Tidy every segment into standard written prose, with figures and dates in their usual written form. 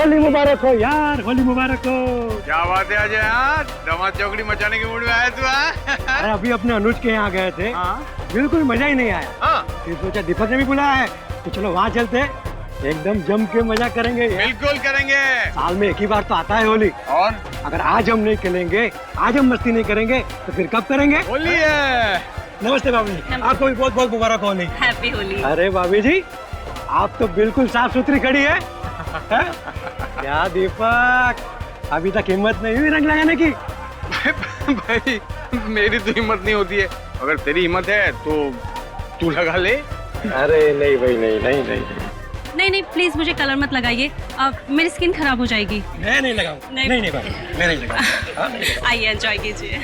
होली मुबारक हो यार, होली मुबारक हो। क्या बात है अजय, यार दमा चौकड़ी मचाने के मूड में आया तू? अरे अभी अपने अनुज के यहाँ गए थे, बिल्कुल मजा ही नहीं आया। फिर सोचा दीपक ने भी बुलाया है तो चलो वहाँ चलते, एकदम जम के मजा करेंगे। बिल्कुल करेंगे, साल में एक ही बार तो आता है होली। और अगर आज हम नहीं खेलेंगे, आज हम मस्ती नहीं करेंगे तो फिर कब करेंगे? होली है। नमस्ते भाभी जी, आपको भी बहुत बहुत मुबारक होली। हैप्पी होली। अरे भाभी जी, आप तो बिल्कुल साफ सुथरी खड़ी है। क्या दीपक, अभी तक हिम्मत नहीं हुई रंग लगाने की? भाई मेरी तो हिम्मत नहीं होती है, अगर तेरी हिम्मत है तो तू लगा ले। अरे नहीं भाई, नहीं नहीं नहीं नहीं नहीं प्लीज मुझे कलर मत लगाइए, मेरी स्किन खराब हो जाएगी। मैं नहीं लगाऊंगा। नहीं। नहीं भाई, मैं नहीं लगाऊंगा। आइए एंजॉय कीजिए।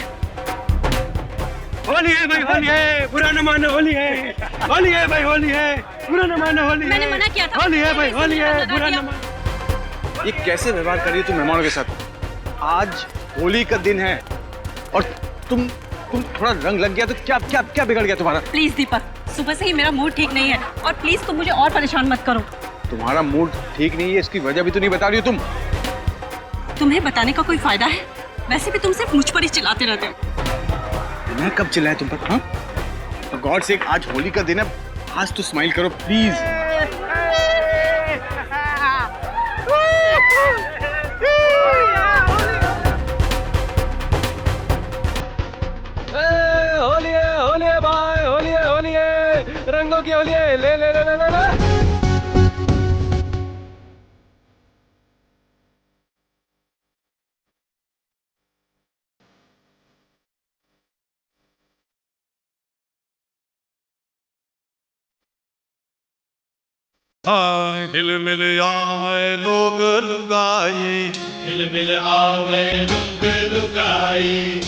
होली है भाई, होली है, बुरा न मानो, होली है। होली है भाई, होली है, बुरा न मानो, होली है। मैंने मना किया था। होली है भाई, होली है, मना बुरा किया। न मानो। ये कैसे व्यवहार कर रही है तू मेहमानों के साथ? आज होली का दिन है और तुम थोड़ा रंग लग गया तो क्या क्या क्या बिगड़ गया तुम्हारा? प्लीज दीपक, सुबह से ही मेरा मूड ठीक नहीं है और प्लीज तुम मुझे और परेशान मत करो। तुम्हारा मूड ठीक नहीं है, इसकी वजह भी तो नहीं बता रही हो तुम। तुम्हें बताने का कोई फायदा है? वैसे भी तुम सिर्फ मुझ पर ही चिल्लाते रहते हो। मैं कब चिल्लाया तुम पर? हाँ, गॉड से आज होली का दिन है, आज तो स्माइल करो प्लीज। होली है भाई, होली है, रंगों की होली है, ले ले ले ले ले। हिल मिल आए लोग लुगाई, हिल मिल आए लोग लुगाई।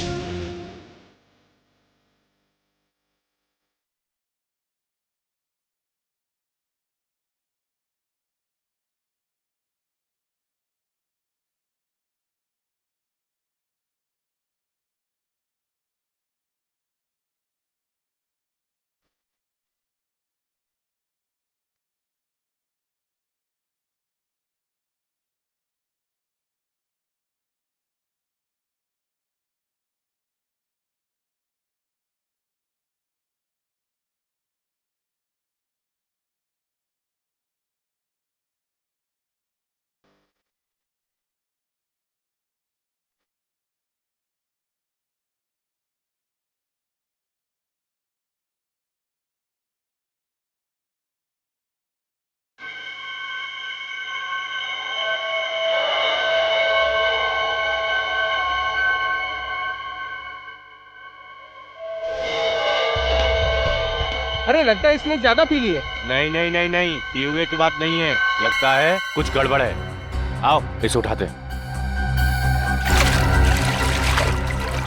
अरे लगता है इसने ज्यादा पी ली है। नहीं नहीं नहीं नहीं, पी हुए की बात नहीं है, लगता है कुछ गड़बड़ है। आओ इसे उठाते।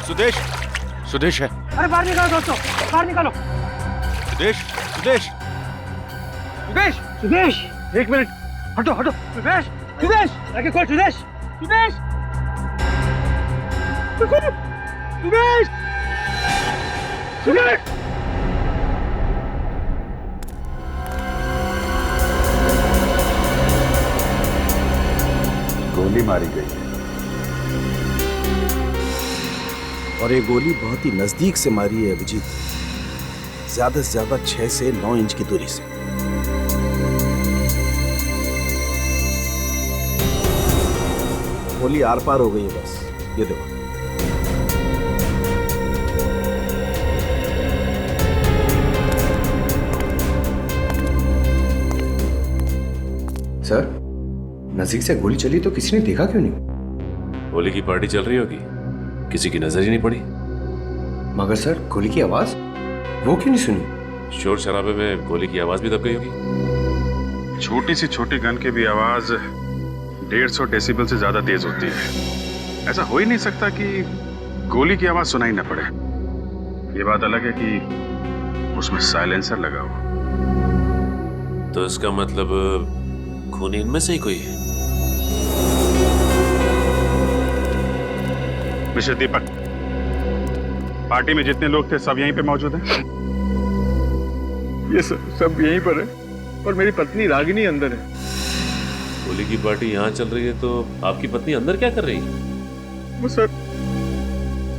सुदेश, सुदेश है। अरे बाहर निकालो दोस्तों, बाहर निकालो। सुदेश, सुदेश, सुदेश, सुदेश, एक मिनट, हटो हटो। सुदेश, सुदेश, आगे खोल। सुदेश, सुदेश, सुदेश, सुदेश। गोली मारी गई है और ये गोली बहुत ही नजदीक से मारी है अभिजीत, ज्यादा से ज्यादा 6 से 9 इंच की दूरी से। गोली आर पार हो गई है बस, ये देखो। सर, नजीक से गोली चली तो किसी ने देखा क्यों नहीं? होली की पार्टी चल रही होगी, किसी की नजर ही नहीं पड़ी। मगर सर, गोली की आवाज वो क्यों नहीं सुनी? शोर शराबे में गोली की आवाज भी दब गई होगी। छोटी सी छोटी गन की भी आवाज 150 डेसिबल से ज्यादा तेज होती है। ऐसा हो ही नहीं सकता कि गोली की आवाज सुनाई न पड़े। ये बात अलग है कि उसमें साइलेंसर लगा हो। तो इसका मतलब खूनी इनमें से ही कोई है। मिस्टर दीपक, पार्टी में जितने लोग थे सब यहीं पे मौजूद हैं? ये सब यहीं पर है और मेरी पत्नी रागिनी अंदर है। होली की पार्टी यहाँ चल रही है तो आपकी पत्नी अंदर क्या कर रही है? वो सर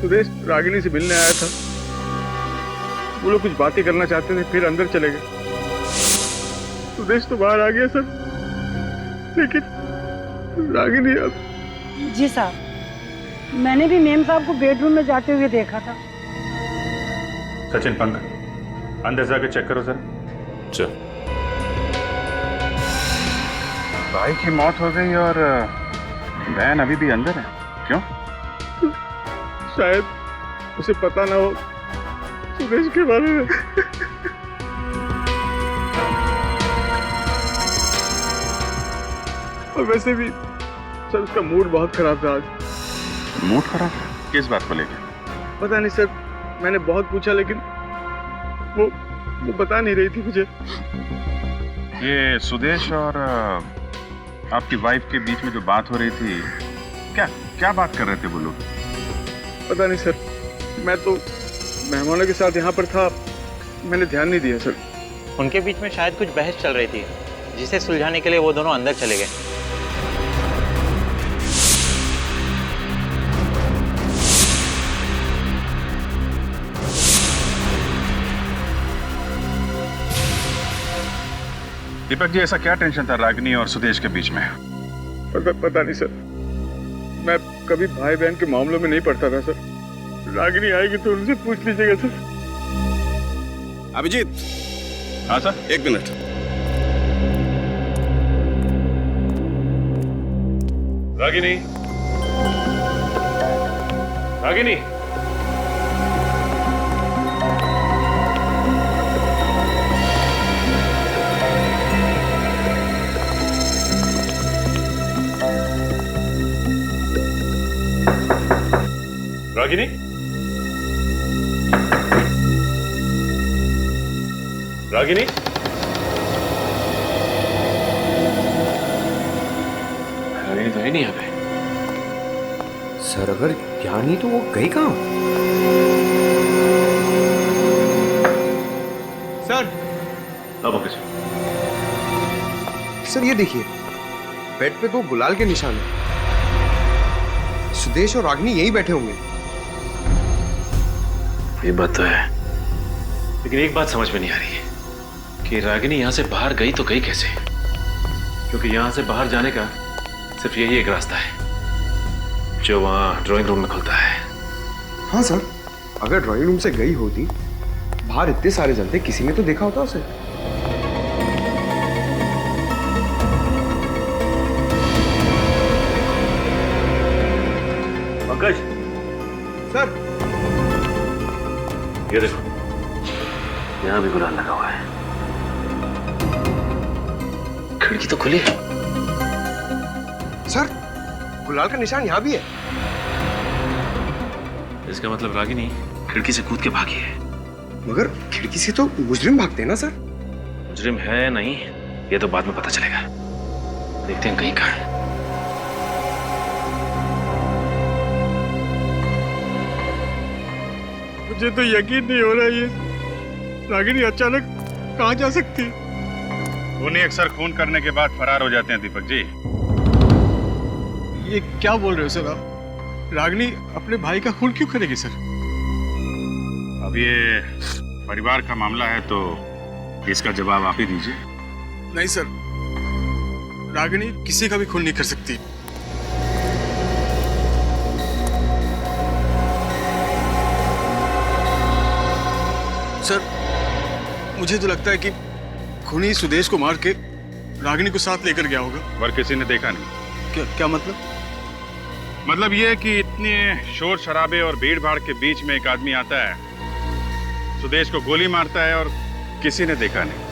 सुदेश रागिनी से मिलने आया था। वो लोग कुछ बातें करना चाहते थे, फिर अंदर चले गए। सुदेश तो बाहर आ गया सर, लेकिन रागिनी अब। जी साहब, मैंने भी मेम साहब को बेडरूम में जाते हुए देखा था। सचिन, पंकज, अंदर जाके चेक करो सर। चल। भाई की मौत हो गई और बहन अभी भी अंदर है, क्यों? शायद उसे पता ना हो सुदेश के बारे में। और वैसे भी सर उसका मूड बहुत खराब था आज। मूड खराब? किस बात को लेकर? पता नहीं सर, मैंने बहुत पूछा लेकिन वो बता नहीं रही थी मुझे। ये सुदेश और आपकी वाइफ के बीच में जो बात हो रही थी, क्या बात कर रहे थे वो लोग? पता नहीं सर, मैं तो मेहमानों के साथ यहाँ पर था, मैंने ध्यान नहीं दिया सर। उनके बीच में शायद कुछ बहस चल रही थी, जिसे सुलझाने के लिए वो दोनों अंदर चले गए। दीपक जी, ऐसा क्या टेंशन था रागिनी और सुदेश के बीच में? पता नहीं सर, मैं कभी भाई बहन के मामलों में नहीं पड़ता था सर। रागिनी आएगी तो उनसे पूछ लीजिएगा सर। अभिजीत। हाँ सर। 1 मिनट। रागिनी, रागिनी, रागिनी, रागिनी, रागिनी तो है नहीं यहाँ पे। सर अगर यहाँ नहीं तो वो गई कहाँ? सर। अब ओके सर ये देखिए, बेड पे 2 गुलाल के निशान हैं। सुदेश और रागिनी यहीं बैठे होंगे। ये बात तो है, लेकिन एक बात समझ में नहीं आ रही है कि रागिनी यहाँ से बाहर गई तो गई कैसे? क्योंकि यहाँ से बाहर जाने का सिर्फ यही एक रास्ता है जो वहाँ ड्राइंग रूम में खुलता है। हाँ सर, अगर ड्राइंग रूम से गई होती, बाहर इतने सारे जन थे, किसी ने तो देखा होता उसे। पंकज। सर। ये देखो, यहाँ भी गुलाल लगा हुआ है। खिड़की तो खुली है। सर, गुलाल का निशान यहाँ भी है। इसका मतलब रागिनी खिड़की से कूद के भागी है। मगर खिड़की से तो मुजरिम भागते हैं ना सर? मुजरिम है या नहीं, ये तो बाद में पता चलेगा। देखते हैं कहीं कहाँ है। मुझे तो यकीन नहीं हो रहा है, ये रागिनी अचानक कहाँ जा सकती है? उन्हें अक्सर खून करने के बाद फरार हो जाते हैं दीपक जी। ये क्या बोल रहे हो सर आप? रागिनी अपने भाई का खून क्यों करेगी सर? अब ये परिवार का मामला है तो इसका जवाब आप ही दीजिए। नहीं सर, रागिनी किसी का भी खून नहीं कर सकती। सर, मुझे तो लगता है कि खूनी सुदेश को मार के रागिनी को साथ लेकर गया होगा। पर किसी ने देखा नहीं। क्या मतलब? मतलब ये कि इतने शोर शराबे और भीड़ भाड़ के बीच में एक आदमी आता है, सुदेश को गोली मारता है और किसी ने देखा नहीं।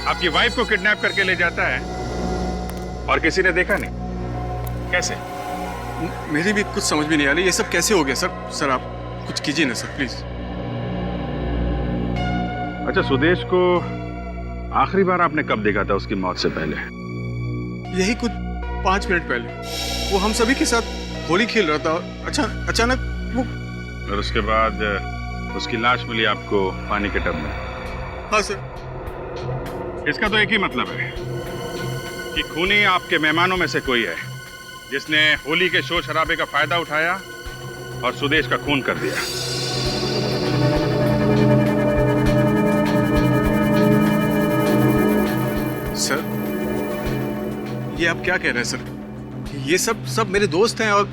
आपकी वाइफ को किडनैप करके ले जाता है और किसी ने देखा नहीं। कैसे? मेरी भी कुछ समझ में नहीं आ रही, ये सब कैसे हो गया सर? सर आप कुछ कीजिए ना सर, प्लीज। अच्छा, सुदेश को आखिरी बार आपने कब देखा था उसकी मौत से पहले? यही कुछ 5 मिनट पहले। वो हम सभी के साथ होली खेल रहा था, अच्छा अचानक वो। और उसके बाद उसकी लाश मिली आपको पानी के टब में। हाँ सर। इसका तो एक ही मतलब है कि खूनी आपके मेहमानों में से कोई है जिसने होली के शोर शराबे का फायदा उठाया और सुदेश का खून कर दिया। सर, ये आप क्या कह रहे हैं सर? ये सब मेरे दोस्त हैं और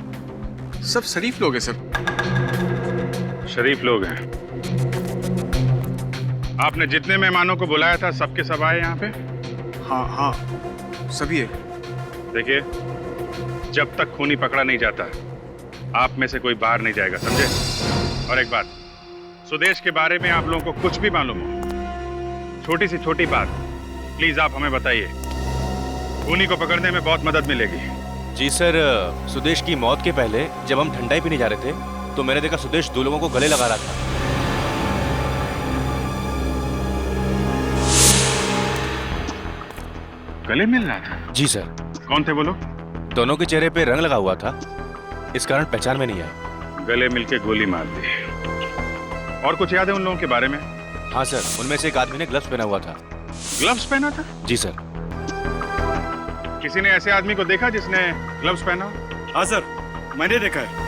सब शरीफ लोग हैं सर। शरीफ लोग हैं। आपने जितने मेहमानों को बुलाया था सबके सब आए यहाँ पे? हाँ, सभी है। देखिए, जब तक खूनी पकड़ा नहीं जाता आप में से कोई बाहर नहीं जाएगा, समझे? और एक बात, सुदेश के बारे में आप लोगों को कुछ भी मालूम हो, छोटी सी छोटी बात प्लीज आप हमें बताइए। खूनी को पकड़ने में बहुत मदद मिलेगी। जी सर, सुदेश की मौत के पहले जब हम ठंडाई पीने जा रहे थे तो मैंने देखा सुदेश 2 लोगों को गले लगा रहा था। गले मिल रहा था? जी सर। कौन थे वो लोग? दोनों के चेहरे पे रंग लगा हुआ था, इस कारण पहचान में नहीं आया। गले मिलके गोली मार दी। और कुछ याद है उन लोगों के बारे में? हाँ सर, उनमें से एक आदमी ने ग्लव्स पहना हुआ था। ग्लव्स पहना था? जी सर। किसी ने ऐसे आदमी को देखा जिसने ग्लव्स पहना? हाँ सर, मैंने देखा है।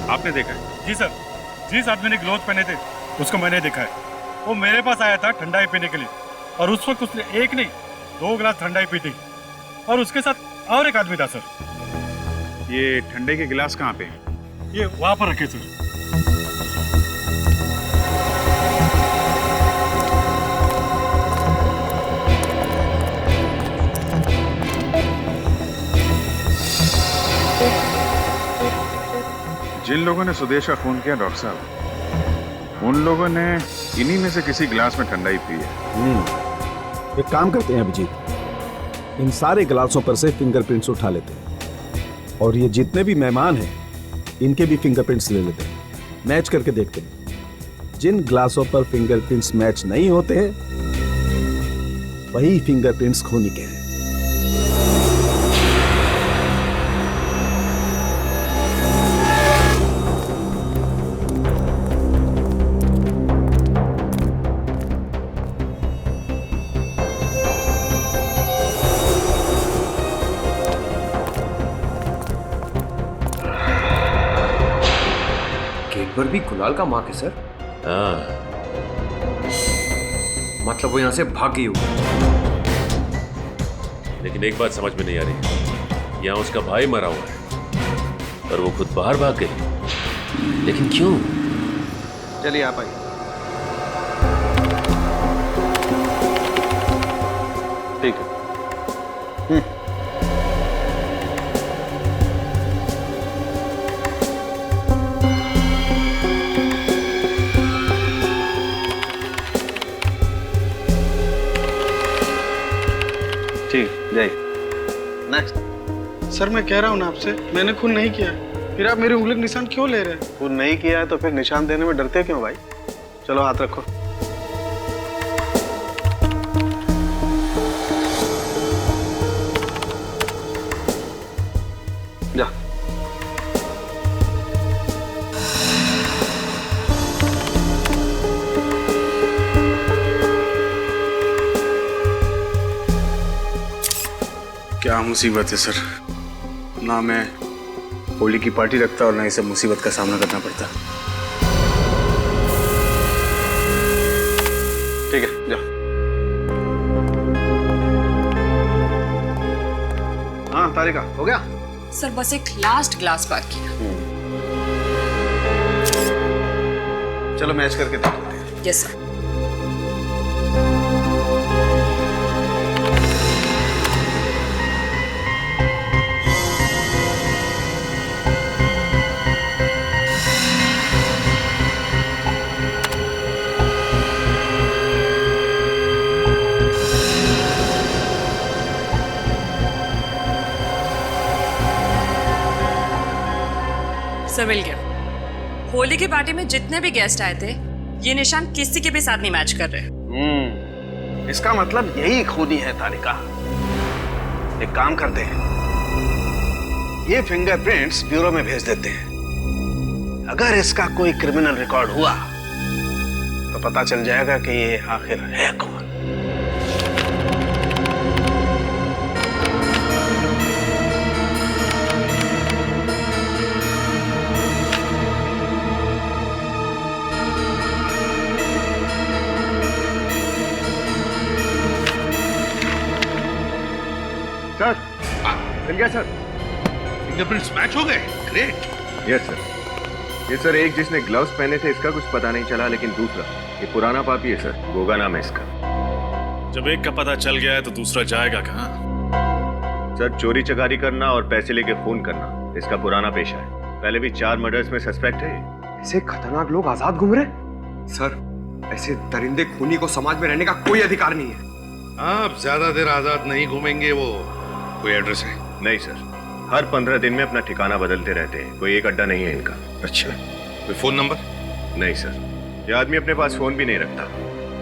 आपने देखा है? जी सर, जिस आदमी ने ग्लव्स पहने थे उसको मैंने देखा है। वो मेरे पास आया था ठंडाई पीने के लिए और उस वक्त उसने एक नहीं 2 गिलास ठंडाई पी थी और उसके साथ और एक आदमी था सर। ये ठंडे के गिलास कहाँ पे? ये वहां पर रखे सर। जिन लोगों ने सुदेश का खून किया डॉक्टर साहब, उन लोगों ने इन्हीं में से किसी गिलास में ठंडाई पी है। एक काम करते हैं अभिजीत, इन सारे गिलासों पर से फिंगरप्रिंट्स उठा लेते हैं और ये जितने भी मेहमान हैं इनके भी फिंगरप्रिंट्स ले लेते हैं, मैच करके देखते हैं। जिन गिलासों पर फिंगरप्रिंट्स मैच नहीं होते वही फिंगरप्रिंट्स खूनी के हैं। पर भी गुलाल का मार्क है सर। हाँ, मतलब वो यहाँ से भाग गई होगी। लेकिन एक बात समझ में नहीं आ रही, यहाँ उसका भाई मरा हुआ है और वो खुद बाहर भाग गई, लेकिन क्यों? चलिए आप आइए। ठीक है। नेक्स्ट। सर मैं कह रहा हूँ ना आपसे, मैंने खून नहीं किया है, फिर आप मेरी उंगली निशान क्यों ले रहे हैं? खून नहीं किया है तो फिर निशान देने में डरते क्यों भाई? चलो हाथ रखो। जा। क्या मुसीबत है सर, ना मैं होली की पार्टी रखता और ना इसे मुसीबत का सामना करना पड़ता। ठीक है, जाओ। हाँ तारिका, हो गया? सर बस एक लास्ट ग्लास बाकी है। चलो मैच करके देखते हैं। Yes sir. सर मिल गया। होली की पार्टी में जितने भी गेस्ट आए थे ये निशान किसी के भी साथ नहीं मैच कर रहे। इसका मतलब यही खूनी है तारिका। एक काम करते हैं, ये फिंगरप्रिंट्स ब्यूरो में भेज देते हैं, अगर इसका कोई क्रिमिनल रिकॉर्ड हुआ तो पता चल जाएगा कि ये आखिर है कौन। सर मिल गया सर। फिंगरप्रिंट्स मैच हो गए। ग्रेट। Yes sir. ये सर एक जिसने ग्लव्स पहने थे इसका कुछ पता नहीं चला, लेकिन दूसरा ये पुराना पापी है सर, गोगा नाम है इसका। जब एक का पता चल गया है तो दूसरा जाएगा कहाँ? सर चोरी चकारी करना और पैसे लेके खून करना इसका पुराना पेशा है। पहले भी 4 मर्डर्स में सस्पेक्ट है। ऐसे खतरनाक लोग आजाद घूम रहे? सर ऐसे दरिंदे खूनी को समाज में रहने का कोई अधिकार नहीं है। आप ज्यादा देर आजाद नहीं घूमेंगे। वो कोई एड्रेस है? नहीं सर, हर 15 दिन में अपना ठिकाना बदलते रहते हैं, कोई एक अड्डा नहीं है इनका। अच्छा, कोई फोन नंबर? नहीं सर, ये आदमी अपने पास फोन भी नहीं रखता।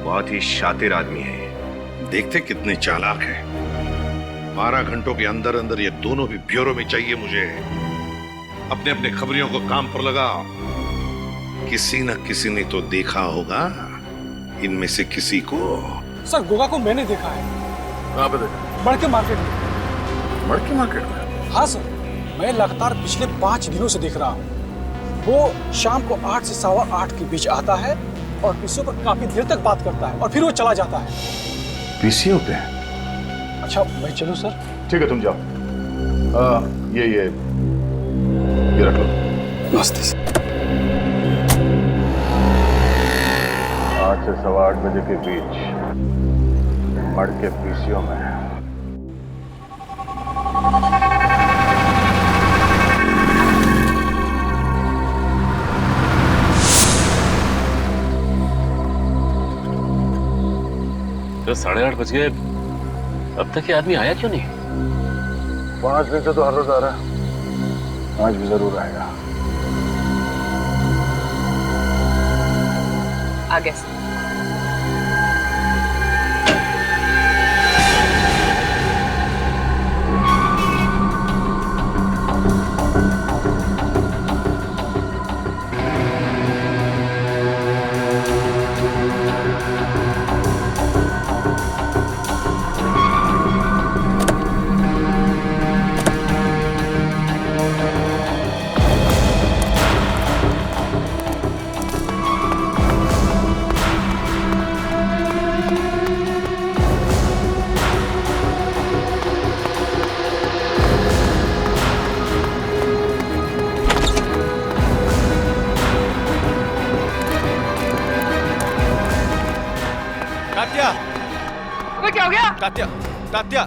बहुत ही शातिर आदमी है ये। देखते कितने चालाक है। 12 घंटों के अंदर अंदर ये दोनों भी ब्यूरो में चाहिए मुझे। अपने अपने खबरियों को काम पर लगाओ। किसी न किसी ने तो देखा होगा इनमें से किसी को। सर गोगा को मैंने देखा है। कहाँ पे देखा? मड़के मार्केट में। मड़के मार्केट में? हाँ सर, मैं लगातार पिछले 5 दिनों से देख रहा हूँ। वो शाम को 8 से 8:15 के बीच आता है और पीसीओ पर काफी देर तक बात करता है और फिर वो चला जाता है। पीसीओ पे? अच्छा मैं चलूँ सर? ठीक है तुम जाओ। ये रख लो। नमस्ते सर। 8 से 8:15 बजे के बीच मड़के पीसीओ में। तो 8:30 बज गए, अब तक ये आदमी आया क्यों नहीं? 5 दिन से तो हर रोज आ रहा है, आज भी जरूर आएगा। आ गया सर। क्या हो गया? तात्या, तात्या,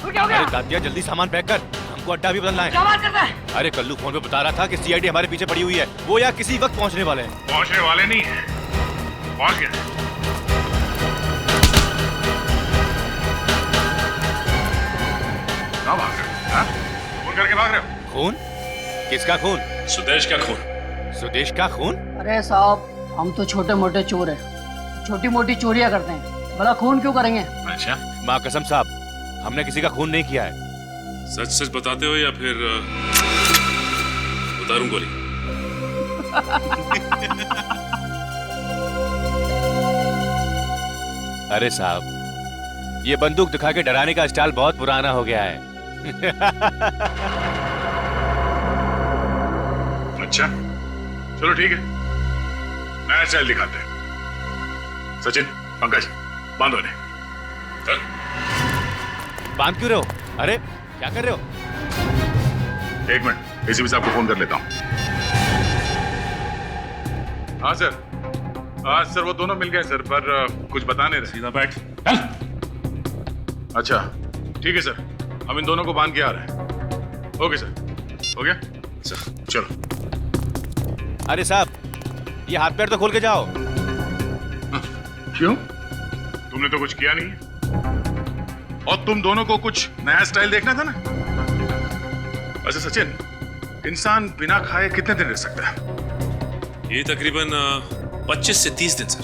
क्या हो गया? अरे तात्या जल्दी सामान पैक कर, हमको अड्डा भी बदलना है। क्या बात करता है? अरे कल्लू फोन पे बता रहा था कि सीआईडी हमारे पीछे पड़ी हुई है, वो यहाँ किसी वक्त पहुँचने वाले हैं। पहुँचने वाले नहीं है, पहुँच गए। क्या भाग रहे हो? खून करके भाग रहे हो? खून? किसका खून? सुदेश का खून। सुदेश का खून? अरे साहब हम तो छोटे मोटे चोर हैं, छोटी मोटी चोरियां करते हैं, बड़ा खून क्यों करेंगे? अच्छा, माँ कसम साहब, हमने किसी का खून नहीं किया है। सच सच बताते हो या फिर उतारूं गोली? अरे साहब, ये बंदूक दिखा के डराने का स्टाइल बहुत पुराना हो गया है। अच्छा, चलो ठीक है, नया स्टाइल दिखाते हैं। सचिन, पंकज, बांधो इन्हें। चल। बांध क्यों रहे हो? अरे क्या कर रहे हो? 1 मिनट, एसीपी साहब को फोन कर लेता हूँ। हाँ सर, आज सर वो दोनों मिल गए सर, पर कुछ बता नहीं रहे। सीधा बैठ। अच्छा ठीक है सर, हम इन दोनों को बांध के आ रहे हैं। ओके सर, हो गया सर, चलो। अरे साहब, ये हाथ पैर तो खोल के जाओ। क्यों? तुमने तो कुछ किया नहीं है, और तुम दोनों को कुछ नया स्टाइल देखना था ना। वैसे सचिन, इंसान बिना खाए कितने दिन रह सकता है? ये तकरीबन 25 से 30 दिन सर।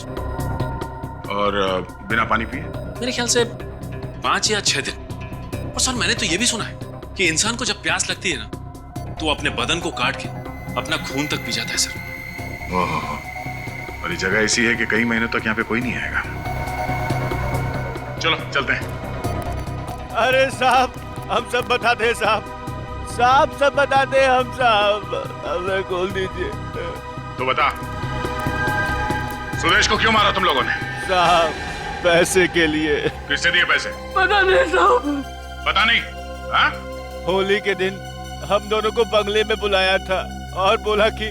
और बिना पानी पिए? मेरे ख्याल से 5 या 6 दिन। और सर मैंने तो ये भी सुना है कि इंसान को जब प्यास लगती है ना, तो अपने बदन को काट के अपना खून तक पी जाता है सर। ओहो, और ये जगह ऐसी है कि कई महीनों तक यहाँ पे कोई नहीं आएगा। चलो चलते हैं। अरे साहब, हम सब बताते हैं साहब, साहब सब बताते हैं हम साहब, हमें खोल दीजिए। तो बता, सुदेश को क्यों मारा तुम लोगों ने? साहब पैसे के लिए। किससे दिए पैसे? पता नहीं साहब। पता नहीं? हाँ? होली के दिन हम दोनों को बंगले में बुलाया था और बोला कि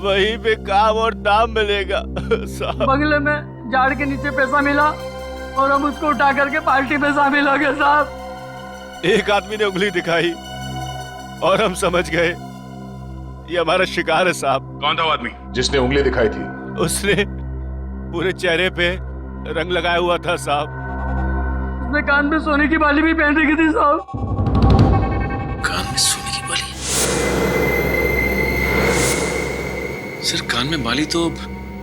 वहीं पे काम और दाम मिलेगा। साहब बंगले में झाड़ के नीचे पैसा मिला और हम उसको उठा करके पार्टी में शामिल हो गए साहब। एक आदमी ने उंगली दिखाई और हम समझ गए ये हमारा शिकार है साहब। कौन था वो आदमी जिसने उंगली दिखाई थी? उसने पूरे चेहरे पे रंग लगाया हुआ था साहब। उसने कान में सोने की बाली भी पहन रखी थी साहब। कान में सोने की बाली? सर कान में बाली तो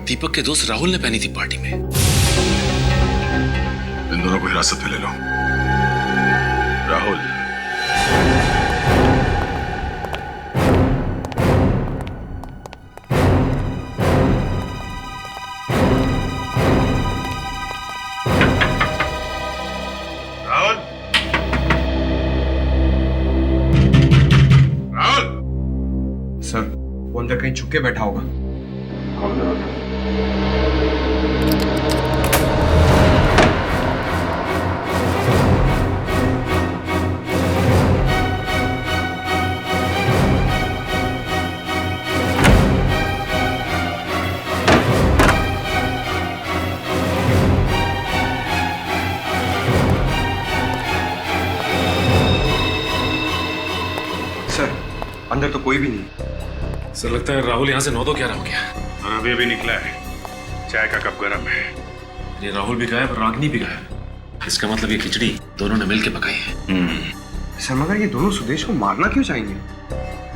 दीपक के दोस्त राहुल ने पहनी थी पार्टी में। इन दोनों को हिरासत में ले लो। राहुल, राहुल, राहुल। सर वो अंदर कहीं छुप के बैठा होगा। सर अंदर तो कोई भी नहीं। सर लगता है राहुल यहाँ से 9-11 हो गया। और अभी निकला है। चाय का कप गर्म है। ये राहुल भी गायब, रागनी भी गायब। इसका मतलब ये खिचड़ी दोनों ने मिलके पकाई है। सर मगर ये दोनों सुदेश को मारना क्यों चाहेंगे?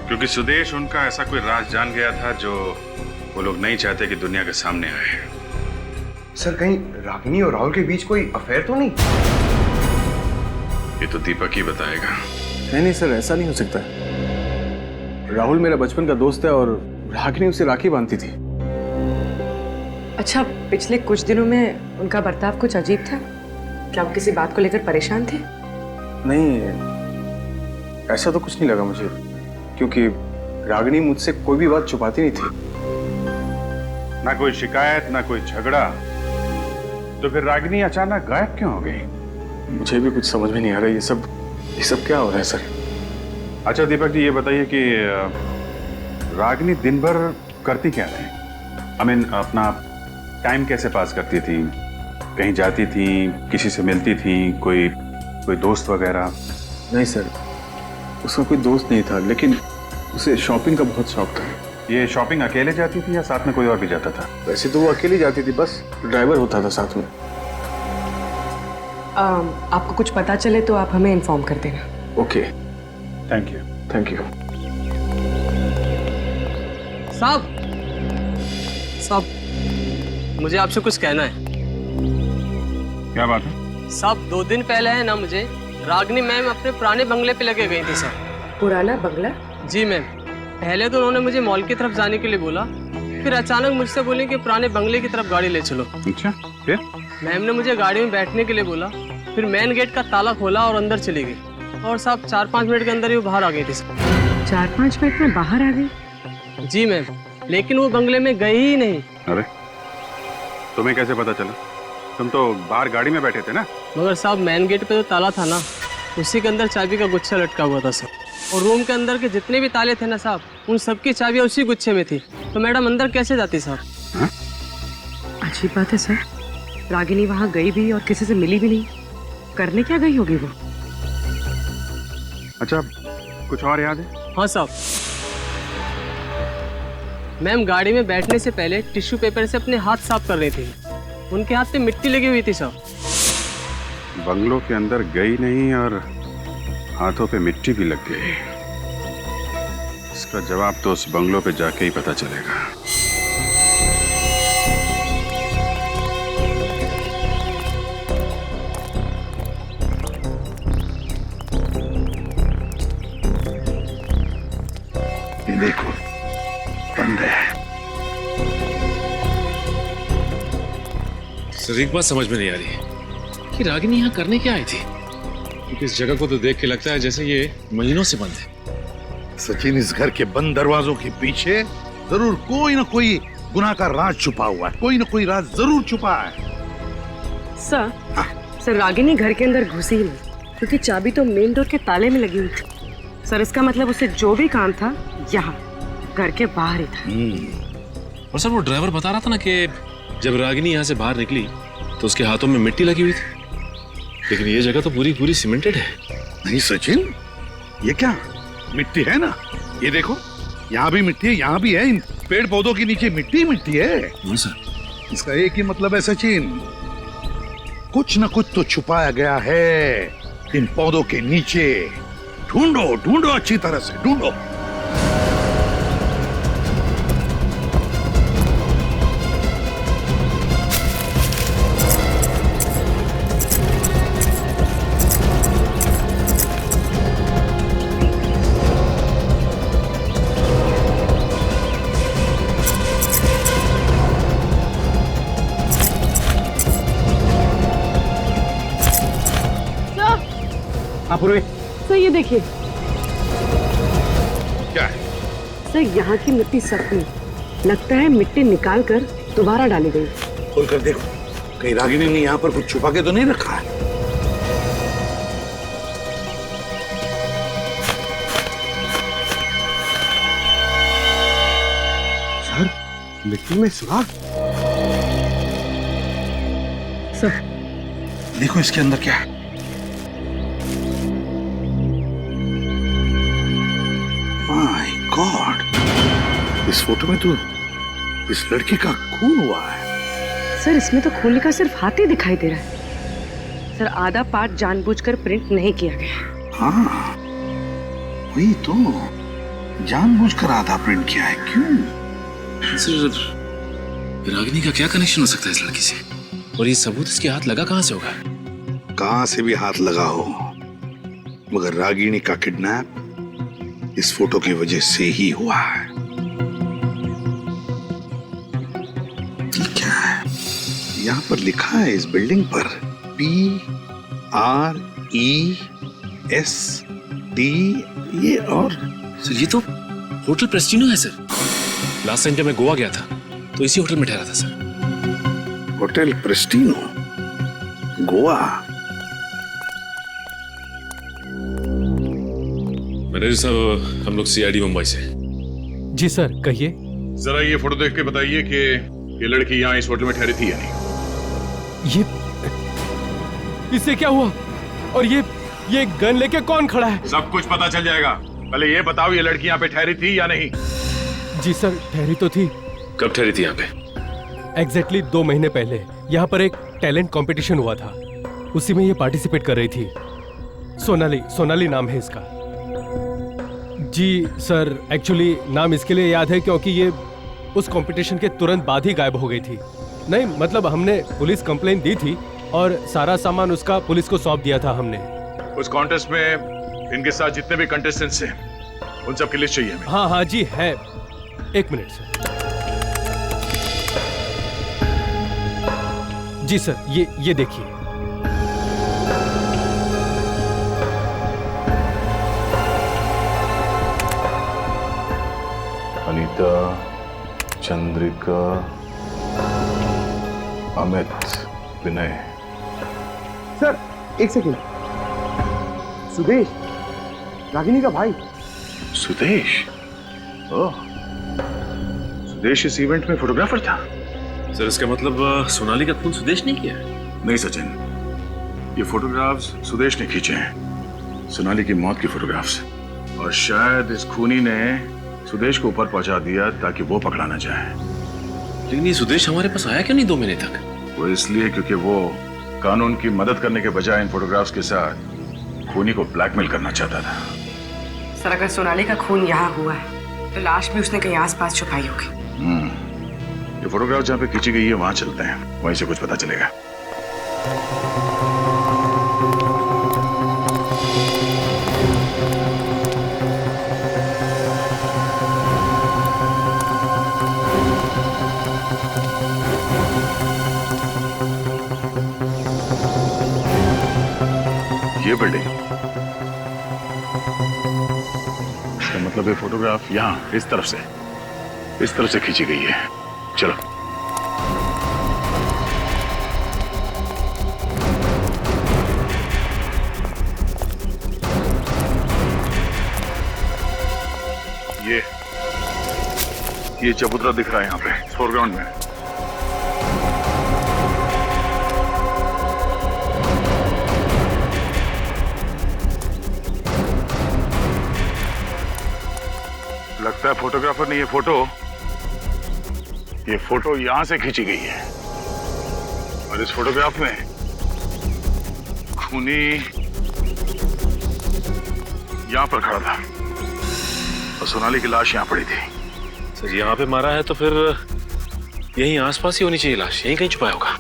क्योंकि सुदेश उनका ऐसा कोई राज जान गया था जो वो लोग नहीं चाहते कि दुनिया के सामने आए। सर कहीं रागिनी और राहुल के बीच कोई अफेयर तो नहीं? ये तो दीपक ही बताएगा। नहीं सर, ऐसा नहीं हो सकता। राहुल मेरा बचपन का दोस्त है और रागिनी उसे राखी बांधती थी। अच्छा, पिछले कुछ दिनों में उनका बर्ताव कुछ अजीब था। क्या वो किसी बात को लेकर परेशान थे? नहीं, ऐसा तो कुछ नहीं लगा मुझे, क्योंकि रागिनी मुझसे कोई भी बात छुपाती नहीं थी। ना कोई शिकायत, ना कोई झगड़ा। तो फिर रागिनी अचानक गायब क्यों हो गई? मुझे भी कुछ समझ में नहीं आ रहा। ये सब क्या हो रहा है सर? अच्छा दीपक जी, ये बताइए कि रागिनी दिन भर करती क्या थी? I mean, अपना टाइम कैसे पास करती थी? कहीं जाती थी, किसी से मिलती थी, कोई दोस्त वगैरह? नहीं सर, उसका कोई दोस्त नहीं था, लेकिन उसे शॉपिंग का बहुत शौक था। ये शॉपिंग अकेले जाती थी या साथ में कोई और भी जाता था? वैसे तो वो अकेली जाती थी, बस ड्राइवर होता था साथ में। आपको कुछ पता चले तो आप हमें इन्फॉर्म कर देना। Okay, thank you. साहब मुझे आपसे कुछ कहना है। क्या बात है? साहब 2 दिन पहले है ना, मुझे रागिनी मैम अपने पुराने बंगले पे लेके गई थी सर। पुराना बंगला? जी मैम। पहले तो उन्होंने मुझे मॉल की तरफ जाने के लिए बोला, फिर अचानक मुझसे बोले कि पुराने बंगले की तरफ गाड़ी ले चलो। अच्छा, फिर? मैम ने मुझे गाड़ी में बैठने के लिए बोला, फिर मेन गेट का ताला खोला और अंदर चली गई। और साहब 4-5 मिनट के अंदर ही वो बाहर आ गई थी सर। 4-5 मिनट में बाहर आ गई? जी मैम, लेकिन वो बंगले में गई ही नहीं। अरे तुम्हें कैसे पता चला? तुम तो बाहर गाड़ी में बैठे थे ना? मगर साहब मेन गेट पे जो ताला था ना, उसी के अंदर चाबी का गुच्छा लटका हुआ था सर। और रूम के अंदर के जितने भी ताले थे ना साहब, उन सबकी चाबियां उसी गुच्छे में थी। तो मैडम अंदर कैसे जाती साहब? अजीब बात है सर, रागिनी वहाँ गई भी और किसी से मिली भी नहीं। करने क्या गई होगी वो? अच्छा, कुछ और याद है? हाँ साहब, मैम गाड़ी में बैठने से पहले टिश्यू पेपर से अपने हाथ साफ कर रही थी। उनके हाथ पे मिट्टी लगी हुई थी साहब। बंगलों के अंदर गई नहीं और हाथों पे मिट्टी भी लग गई। इसका जवाब तो उस बंगलों पे जाके ही पता चलेगा। ये देखो, बंद है। सर एक बात समझ में नहीं आ रही कि रागिनी यहाँ करने क्या आई थी, क्योंकि इस जगह को तो देख के लगता है जैसे ये महीनों से बंद है। सचिन, इस घर के बंद दरवाजों के पीछे जरूर कोई ना कोई गुनाह का राज छुपा हुआ है, कोई ना कोई राज जरूर छुपा है। सर रागिनी घर के अंदर घुसी ही नहीं, क्योंकि चाबी तो मेन डोर के ताले में लगी हुई थी। सर इसका मतलब उसे जो भी काम था यहाँ घर के बाहर ही था। और सर वो ड्राइवर बता रहा था ना कि जब रागिनी यहाँ से बाहर निकली तो उसके हाथों में मिट्टी लगी हुई थी, लेकिन ये जगह तो पूरी पूरी सीमेंटेड है। नहीं सचिन, ये क्या मिट्टी है ना, ये देखो यहाँ भी मिट्टी है, यहाँ भी है, इन पेड़ पौधों के नीचे मिट्टी मिट्टी है। सर इसका एक ही मतलब है सचिन, कुछ न कुछ तो छुपाया गया है इन पौधों के नीचे। ढूंढो ढूंढो, अच्छी तरह से ढूंढो। सर ये देखिए। क्या है? सर यहाँ की मिट्टी सख्त नहीं, लगता है मिट्टी निकाल कर दोबारा डाली गई। खोल कर देखो, कहीं रागिनी ने यहाँ पर कुछ छुपा के तो नहीं रखा है। सर मिट्टी में सुराख। सर देखो इसके अंदर क्या है। माय गॉड, इस फोटो में तो इस लड़की का खून हुआ है। सर इसमें तो खून का सिर्फ हाथ ही दिखाई दे रहा है। सर आधा पार्ट जानबूझकर प्रिंट नहीं किया गया। हाँ वही तो, जानबूझकर आधा प्रिंट किया है। क्यों? सर रागिनी का क्या कनेक्शन हो सकता है इस लड़की से, और ये सबूत इसके हाथ लगा कहां से होगा? कहां से भी हाथ लगा हो, मगर रागिनी का किडनैप इस फोटो की वजह से ही हुआ है। ये क्या है? यहाँ पर लिखा है इस बिल्डिंग पर PREST, ये और सर ये तो होटल प्रेस्टिनो है सर। लास्ट टाइम जब मैं गोवा गया था तो इसी होटल में ठहरा था सर। होटल प्रेस्टिनो, गोवा। मैनेजर साहब, हम लोग CID मुंबई से। जी सर कहिए। जरा ये फोटो देख के बताइए कि ये लड़की यहाँ इस होटल में ठहरी थी या नहीं। ये इससे क्या हुआ? और ये गन लेके कौन खड़ा है? सब कुछ पता चल जाएगा, पहले ये बताओ ये लड़की यहाँ पे ठहरी थी या नहीं। जी सर ठहरी तो थी। कब ठहरी थी यहाँ पे? एग्जैक्टली 2 महीने पहले यहाँ पर एक टैलेंट कंपटीशन हुआ था, उसी में ये पार्टिसिपेट कर रही थी। सोनाली नाम है इसका। जी सर एक्चुअली नाम इसके लिए याद है क्योंकि ये उस कंपटीशन के तुरंत बाद ही गायब हो गई थी। नहीं मतलब हमने पुलिस कंप्लेंट दी थी और सारा सामान उसका पुलिस को सौंप दिया था हमने। उस कॉन्टेस्ट में इनके साथ जितने भी कंटेस्टेंट्स हैं उन सब की लिस्ट चाहिए हमें। हाँ जी है, 1 मिनट सर। जी सर ये देखिए। अनीता, चंद्रिका, अमित, विनय। सर एक सेकंड, सुदेश, रागिनी का भाई। सुदेश? ओह, सुदेश इस इवेंट में फोटोग्राफर था। सर इसका मतलब सोनाली का खून सुदेश ने किया? नहीं सचिन, ये फोटोग्राफ्स सुदेश ने खींचे हैं, सोनाली की मौत की फोटोग्राफ्स। और शायद इस खूनी ने सुदेश को ऊपर पहुंचा दिया ताकि वो पकड़ा ना जाए। लेकिन ये सुदेश हमारे पास आया क्यों नहीं 2 महीने तक? वो इसलिए क्योंकि वो कानून की मदद करने के बजाय इन फोटोग्राफ्स के साथ खूनी को ब्लैकमेल करना चाहता था। सर अगर सोनाली का खून यहाँ हुआ है तो लाश भी उसने कहीं आसपास छुपाई होगी। ये फोटोग्राफ जहाँ पे खींची गई है वहां चलते हैं, वहीं से कुछ पता चलेगा। ये बिल्डिंग, इसका मतलब ये फोटोग्राफ यहाँ इस तरफ से खींची गई है। चलो। ये चबूतरा दिख रहा है यहाँ पे फोरग्राउंड में। लगता है फोटोग्राफर ने ये फोटो यहां से खींची गई है और इस फोटोग्राफ में खूनी यहां पर खड़ा था और सोनाली की लाश यहां पड़ी थी। सर यहाँ पे मारा है तो फिर यहीं आसपास ही होनी चाहिए लाश, यहीं कहीं छुपाया होगा।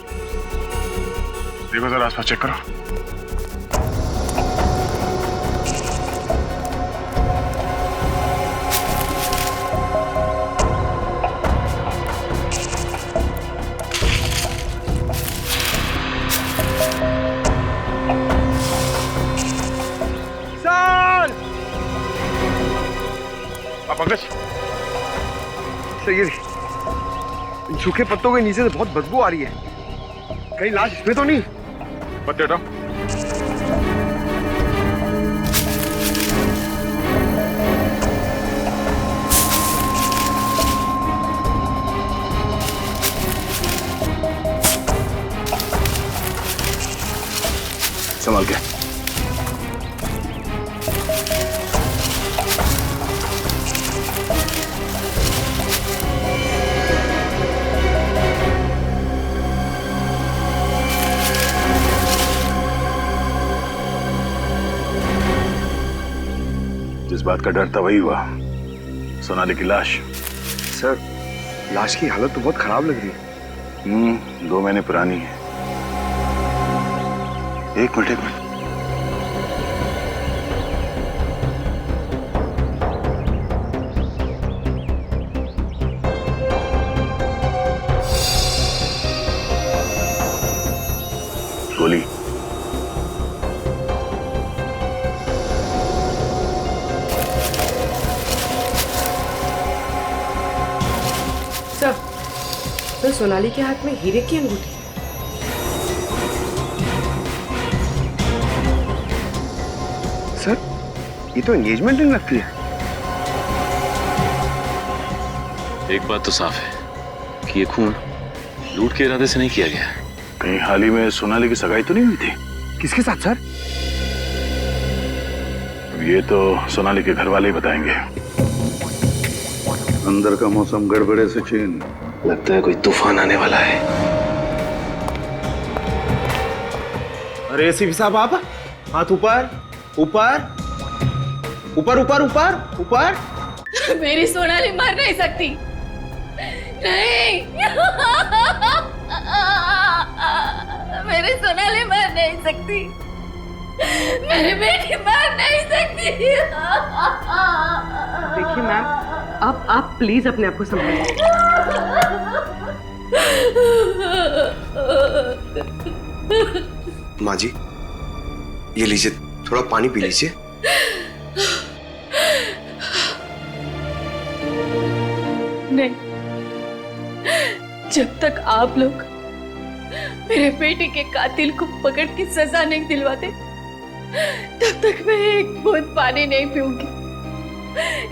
देखो जरा आसपास चेक करो। पंकज, ये इन सूखे पत्तों के नीचे से बहुत बदबू आ रही है। कहीं लाश इसमें तो नहीं? पत्ते हटाओ। संभाल के। जिस बात का डर था वही हुआ, सोनाली की लाश। सर, लाश की हालत तो बहुत खराब लग रही है। 2 महीने पुरानी है। एक मिनट गोली। तो सोनाली के हाथ में हीरे की अंगूठी। सर, ये तो एंगेजमेंट रिंग लगती है। एक बात तो साफ है कि ये खून लूट के इरादे से नहीं किया गया। कहीं हाल ही में सोनाली की सगाई तो नहीं हुई थी? किसके साथ सर? ये तो सोनाली के घर वाले ही बताएंगे। अंदर का मौसम गड़बड़े सचिन, लगता है कोई तूफान आने वाला है। अरे एसीपी साहब, आप हाथ ऊपर ऊपर ऊपर ऊपर ऊपर ऊपर। मेरी सोनाली मर नहीं सकती, नहीं। मेरी सोनाली मर नहीं सकती, मेरी बेटी मर नहीं सकती। देखिए मैम, आप प्लीज अपने आप को संभालिए। माँ जी, ये लीजिए, थोड़ा पानी पी लीजिए। नहीं, जब तक आप लोग मेरे बेटे के कातिल को पकड़ के सजा नहीं दिलवाते, तब तक मैं एक बूंद पानी नहीं पीऊंगी।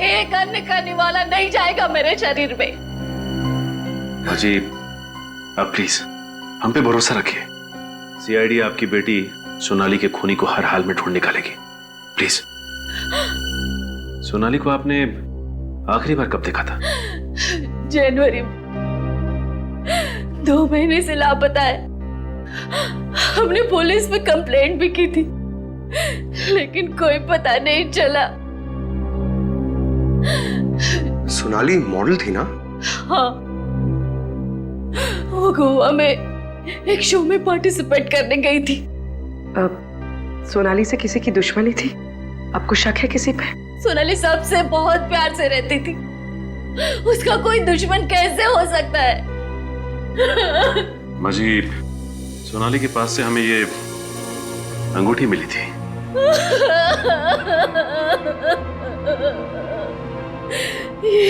एक अन्न का निवाला नहीं जाएगा मेरे शरीर में। जी, आप प्लीज हम पे भरोसा रखिए। सीआईडी आपकी बेटी सोनाली के खूनी को हर हाल में ढूंढ निकालेगी। प्लीज। सोनाली को आपने आखिरी बार कब देखा था? जनवरी में। 2 महीने से लापता है। हमने पुलिस में कंप्लेंट भी की थी, लेकिन कोई पता नहीं चला। सोनाली मॉडल थी ना? हाँ, वो गोवा में एक शो में पार्टिसिपेट करने गई थी। अब सोनाली से किसी की दुश्मनी थी? आपको शक है किसी पे? सोनाली सबसे बहुत प्यार से रहती थी, उसका कोई दुश्मन कैसे हो सकता है? माजी, सोनाली के पास से हमें ये अंगूठी मिली थी ये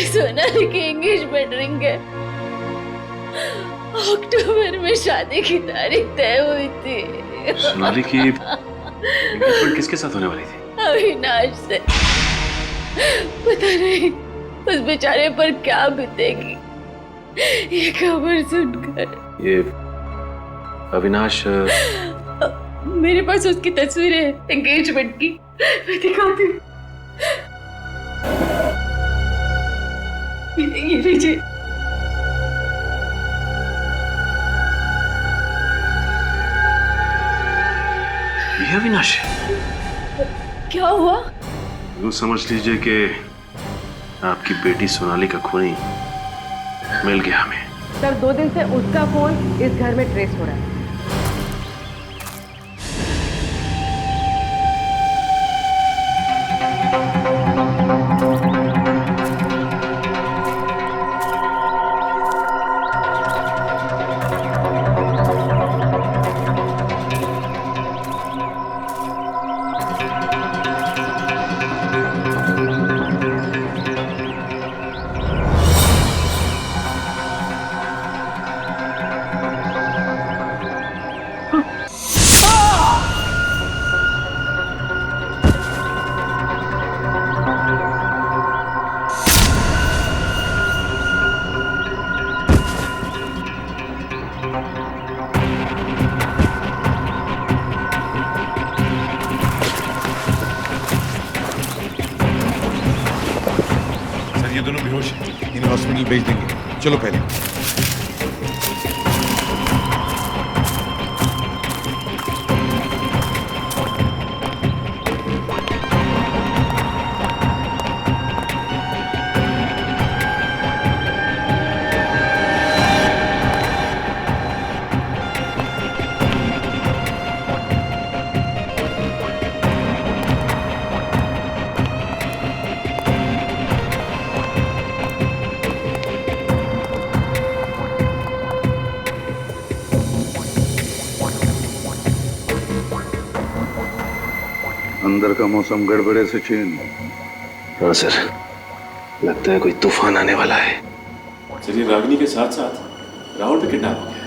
सोनाली की एंगेजमेंट रिंग है। अक्टूबर में शादी की तारीख तय हुई थी। सोनाली की एंगेजमेंट किसके साथ होने वाली थी? अविनाश से। पता नहीं उस बेचारे पर क्या बीतेगी ये खबर सुनकर। ये अविनाश मेरे पास उसकी तस्वीरें है एंगेजमेंट की, मैं दिखाती हूँ। ये लीजिए। ये अविनाश है? क्या हुआ? यूं समझ लीजिए कि आपकी बेटी सोनाली का खूनी मिल गया हमें। सर 2 दिन से उसका फोन इस घर में ट्रेस हो रहा है। ये दोनों बेहोश हैं, इन्हें हॉस्पिटल भेज देंगे। चलो पहले। अंदर का मौसम गड़बड़े सचिन। हाँ सर, लगता है कोई तूफान आने वाला है। चलिए, रागिनी के साथ साथ राहुल भी किडनैप हो गया है।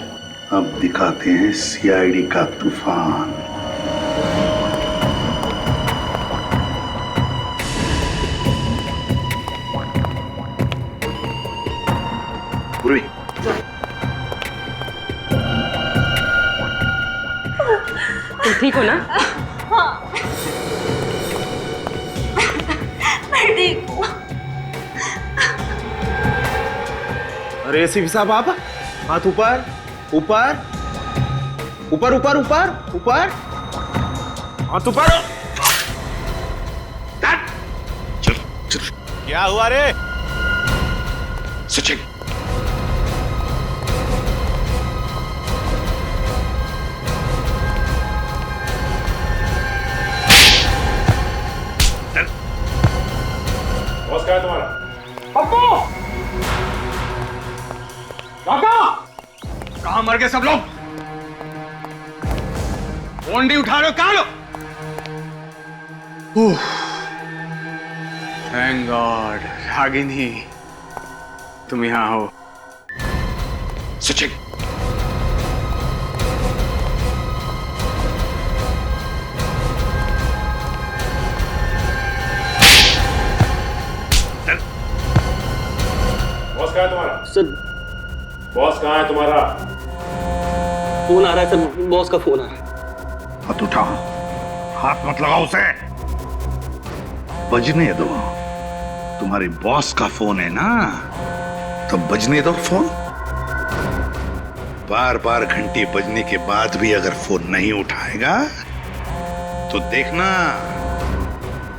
अब दिखाते हैं सीआईडी का तूफान। पूर्वी, तुम ठीक हो ना? हाँ, मैं ठीक हूँ। अरे एसीपी साहब, आप हाथ ऊपर ऊपर ऊपर ऊपर ऊपर ऊपर, हाथ ऊपर। क्या हुआ रे सचिन? बॉस कहाँ है तुम्हारा? पप्पू! काका! कहां मर गए सब लोग? फोन नहीं उठा रहे हो, कहां लो? थैंक गॉड, रागिनी तुम यहां हो। सचिन, बॉस कहाँ है तुम्हारा? सर बॉस कहाँ है तुम्हारा? फोन आ रहा है सर, बॉस का फोन आ रहा है। हाथ उठा, हाथ मत लगाओ उसे। बजने दो, तुम्हारे बॉस का फोन है ना, तो बजने दो फोन। बार बार घंटी बजने के बाद भी अगर फोन नहीं उठाएगा तो देखना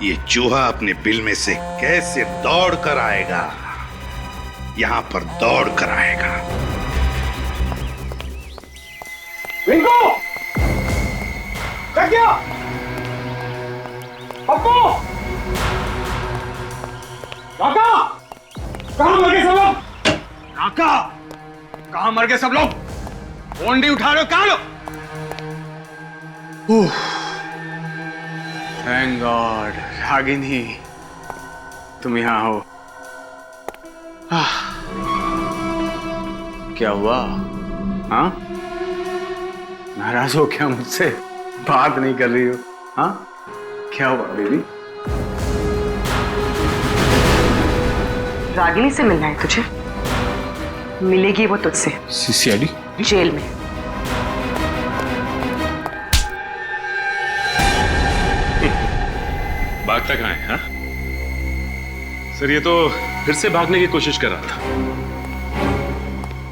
ये चूहा अपने बिल में से कैसे दौड़ कर आएगा, यहां पर दौड़ कर आएगा। रिंकू! क्या किया? पप्पू! काका! कहां मर गए सब लोग? काका, कहां मर गए सब लोग? फोन नहीं उठा रहे हो, कहां लो? थैंक गॉड रागिनी तुम यहाँ हो। क्या हुआ? हाँ, नाराज हो क्या मुझसे? बात नहीं कर रही हो? हाँ, क्या हुआ बेबी? रागिनी से मिलना है तुझे? मिलेगी वो तुझसे सीसीआईडी जेल में। भागता कहाँ है? हाँ? सर ये तो फिर से भागने की कोशिश कर रहा था।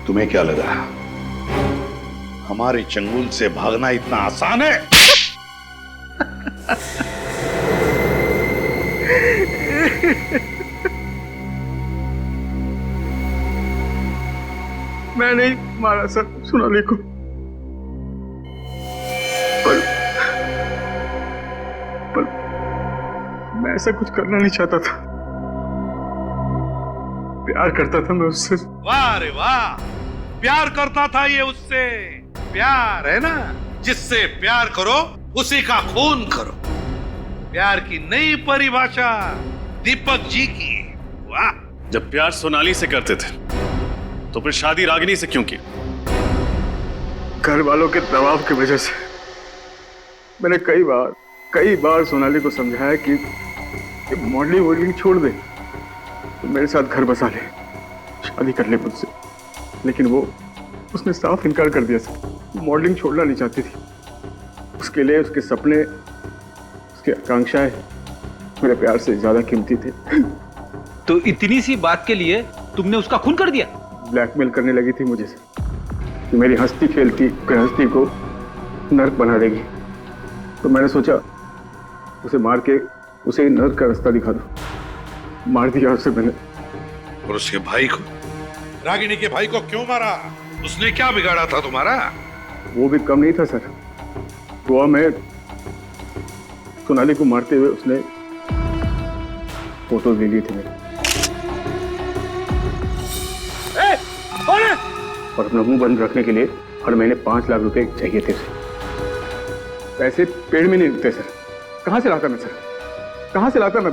तुम्हें क्या लगा हमारे चंगुल से भागना इतना आसान है? मैं नहीं मारा सर सोनाली को, पर मैं ऐसा कुछ करना नहीं चाहता था। प्यार करता था मैं उससे। वाह रे वाह, प्यार करता था ये उससे। प्यार है ना, जिससे प्यार करो उसी का खून करो। प्यार की नई परिभाषा दीपक जी की। वाह। जब प्यार सोनाली से करते थे तो फिर शादी रागिनी से क्यों की? घर वालों के दबाव की वजह से मैंने कई बार सोनाली को समझाया कि मॉडलिंग छोड़ दे, तो मेरे साथ घर बसा ले, शादी कर ले मुझसे। लेकिन उसने साफ इनकार कर दिया सर। मॉडलिंग छोड़ना नहीं चाहती थी। उसके लिए उसके सपने, उसकी आकांक्षाएं मेरे प्यार से ज्यादा कीमती थे। तो इतनी सी बात के लिए तुमने उसका खून कर दिया? ब्लैकमेल करने लगी थी मुझे कि मेरी हंसती खेलती गृहस्थी को नर्क बना देगी। तो मैंने सोचा उसे मार के उसे नर्क का रास्ता दिखा दो। मार दिया उसे मैंने। और उसके भाई को, रागिनी के भाई को क्यों मारा? उसने क्या बिगाड़ा था तुम्हारा? वो भी कम नहीं था सर। गोवा में सोनाली को मारते हुए उसने फोटो ले ली थी मेरी। और अपना मुंह बंद रखने के लिए हर महीने 5 लाख रुपए चाहिए थे उसे। पैसे पेड़ में नहीं उगते सर। कहाँ से लाता मैं सर? कहाँ से लाता मैं?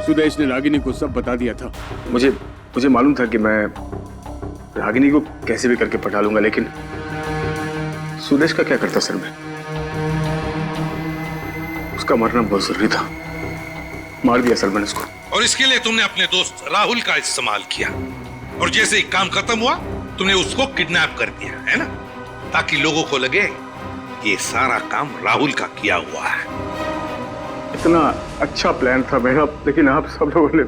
सुदेश ने रागिनी को सब बता दिया था। मुझे मालूम था कि मैं रागिनी को कैसे भी करके पटा लूंगा, लेकिन सुदेश का क्या करता सर? मैं उसका मरना बहुत जरूरी था। मार दिया सर मैंने उसको। और इसके लिए तुमने अपने दोस्त राहुल का इस्तेमाल किया, और जैसे ही काम खत्म हुआ तुमने उसको किडनैप कर दिया, है ना? ताकि लोगों को लगे कि ये सारा काम राहुल का किया हुआ है। इतना अच्छा प्लान था मेरा, लेकिन आप सब लोगों ने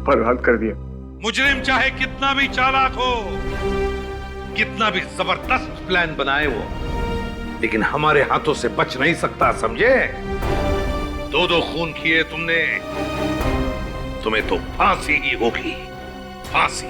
बर्बाद कर दिया। मुजरिम चाहे कितना भी चालाक हो, कितना भी जबरदस्त प्लान बनाए वो, लेकिन हमारे हाथों से बच नहीं सकता, समझे? 2 खून किए तुमने, तुम्हें तो फांसी ही होगी, फांसी।